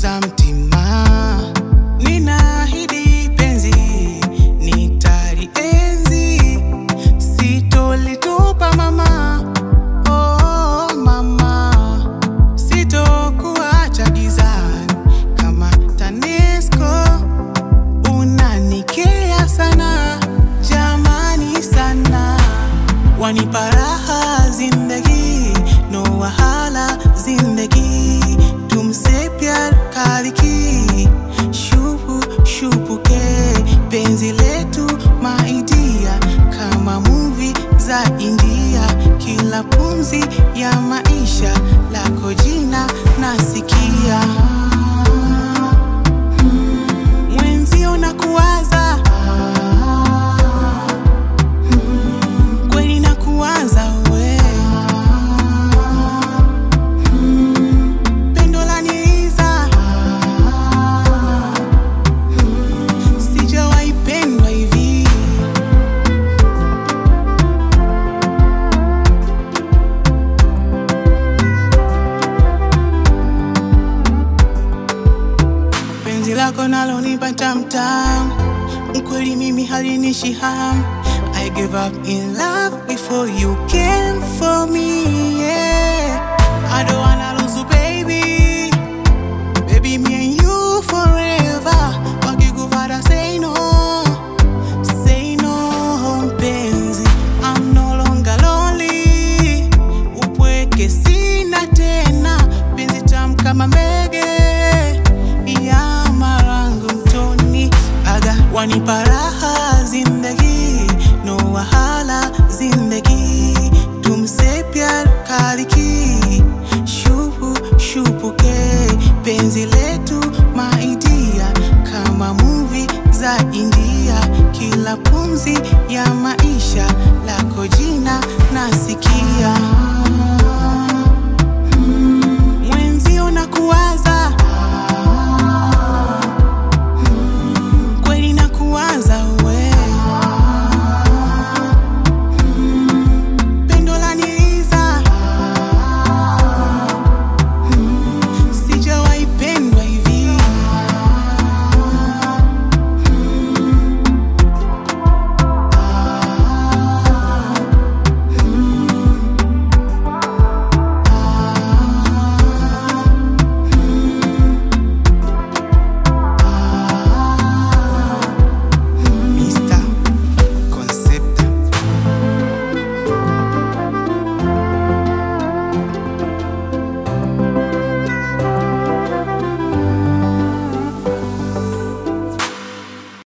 tuliza mtima. Ninaahidi penzi nitalienzi, sitolitupa mama. Oh mama, sitokuacha gizani kama TANESCO. Unanikea sana jamani sana, wanipa raha zindagi, no wahala zindagi. तुमसे प्यार करके shupu shupuke, penzi letu maidia kama movie za India. Kila pumzi ya maisha lako jina nasikia. Mwenzio nakuwaza, kweli nakuwaza we. Pendo laniliza, sijawahi pendwa hivi. Penzi lako nalonipa tamtam, mkweli mimi halinishi ham. I gave up in love before you came for me, yeah. I don't wanna lose you, baby. Baby, me and you forever. Wakikufata say no, say no, penzi. I'm no longer lonely. Upweke sina tena, penzi tamu kama mbege ya marangu mtoni. Aga wanipa raha zindagi, no wahala zindagi. Tumse pyar kariki, shupu shupuke, penzi letu maidia kama movie za India. Kila pumzi ya maisha lako jina nasikia. Mwenzio nakuwa